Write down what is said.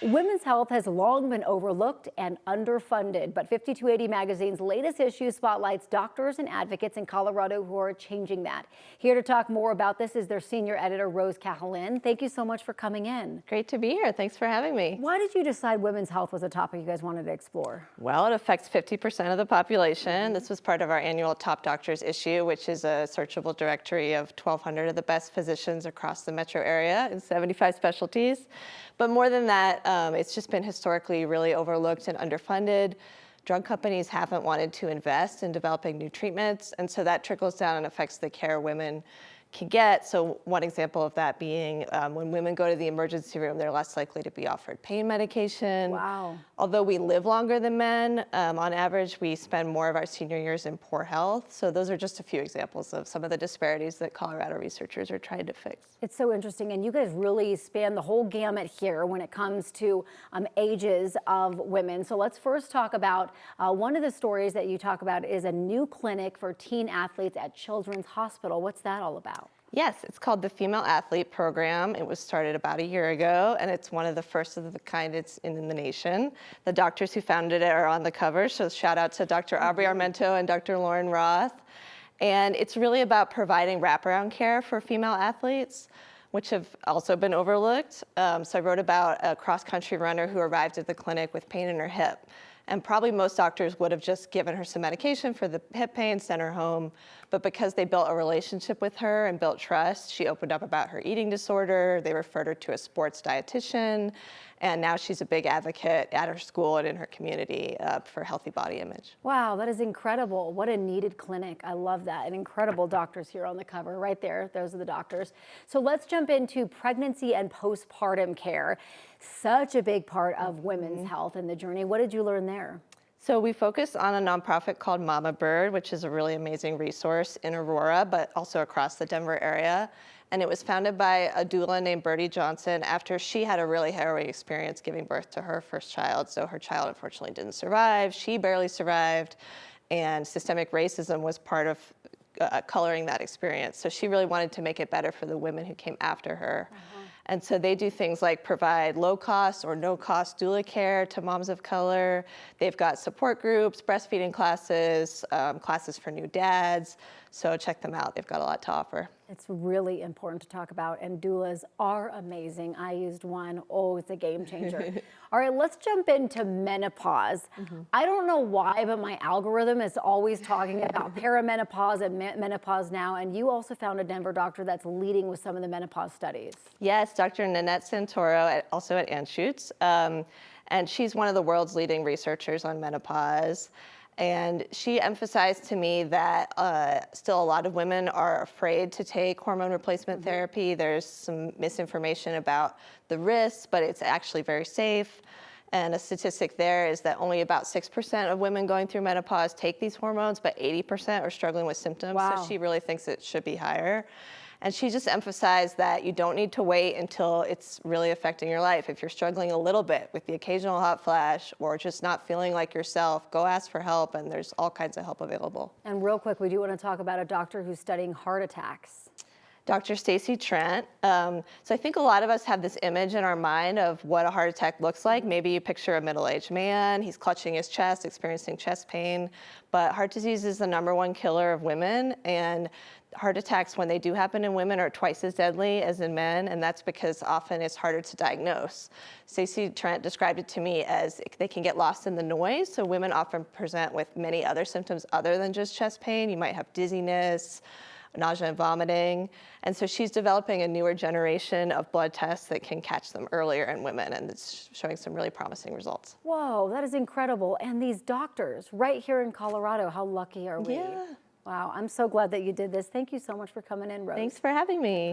Women's health has long been overlooked and underfunded, but 5280 magazine's latest issue spotlights doctors and advocates in Colorado who are changing that. Here to talk more about this is their senior editor, Rose Cahalan. Thank you so much for coming in. Great to be here. Thanks for having me. Why did you decide women's health was a topic you guys wanted to explore? Well, it affects 50% of the population. This was part of our annual Top Doctors issue, which is a searchable directory of 1,200 of the best physicians across the metro area in 75 specialties. But more than that, it's just been historically really overlooked and underfunded. Drug companies haven't wanted to invest in developing new treatments, and so that trickles down and affects the care women can get. So one example of that being when women go to the emergency room, they're less likely to be offered pain medication. Wow. Although we live longer than men, on average, we spend more of our senior years in poor health. So those are just a few examples of some of the disparities that Colorado researchers are trying to fix. It's so interesting, and you guys really span the whole gamut here when it comes to ages of women. So let's first talk about one of the stories that you talk about is a new clinic for teen athletes at Children's Hospital. What's that all about? Yes, it's called the Female Athlete Program. It was started about a year ago, and it's one of the first of the kind it's in the nation. The doctors who founded it are on the cover, so shout out to Dr. Aubrey Armento and Dr. Lauren Roth. And it's really about providing wraparound care for female athletes, which have also been overlooked. So I wrote about a cross-country runner who arrived at the clinic with pain in her hip. And probably most doctors would have just given her some medication for the hip pain, sent her home. But because they built a relationship with her and built trust, she opened up about her eating disorder. They referred her to a sports dietitian. And now she's a big advocate at her school and in her community for healthy body image. Wow, that is incredible. What a needed clinic. I love that. And incredible doctors here on the cover right there. Those are the doctors. So let's jump into pregnancy and postpartum care. Such a big part of women's health and the journey. What did you learn there? So we focus on a nonprofit called Mama Bird, which is a really amazing resource in Aurora, but also across the Denver area. And it was founded by a doula named Bertie Johnson after she had a really harrowing experience giving birth to her first child. So her child unfortunately didn't survive. She barely survived. And systemic racism was part of coloring that experience. So she really wanted to make it better for the women who came after her. And so they do things like provide low-cost or no-cost doula care to moms of color. They've got support groups, breastfeeding classes, classes for new dads. So check them out. They've got a lot to offer. It's really important to talk about, and doulas are amazing. I used one. Oh, it's a game changer. All right, let's jump into menopause. I don't know why, but my algorithm is always talking about perimenopause and menopause now, and you also found a Denver doctor that's leading with some of the menopause studies. Yes, Dr. Nanette Santoro, also at Anschutz, and she's one of the world's leading researchers on menopause. And she emphasized to me that still a lot of women are afraid to take hormone replacement therapy. There's some misinformation about the risks, but it's actually very safe. And a statistic there is that only about 6% of women going through menopause take these hormones, but 80% are struggling with symptoms. Wow. So she really thinks it should be higher. And she just emphasized that you don't need to wait until it's really affecting your life. If you're struggling a little bit with the occasional hot flash or just not feeling like yourself, go ask for help, and there's all kinds of help available. And real quick, we do want to talk about a doctor who's studying heart attacks. Dr. Stacy Trent. So I think a lot of us have this image in our mind of what a heart attack looks like. Maybe you picture a middle-aged man, he's clutching his chest, experiencing chest pain, but heart disease is the #1 killer of women, and heart attacks, when they do happen in women, are twice as deadly as in men, and that's because often it's harder to diagnose. Stacy Trent described it to me as they can get lost in the noise, so women often present with many other symptoms other than just chest pain. You might have dizziness, nausea and vomiting. And so she's developing a newer generation of blood tests that can catch them earlier in women, and it's showing some really promising results. Whoa, that is incredible. And these doctors right here in Colorado, how lucky are we? Yeah. Wow, I'm so glad that you did this. Thank you so much for coming in, Rose. Thanks for having me.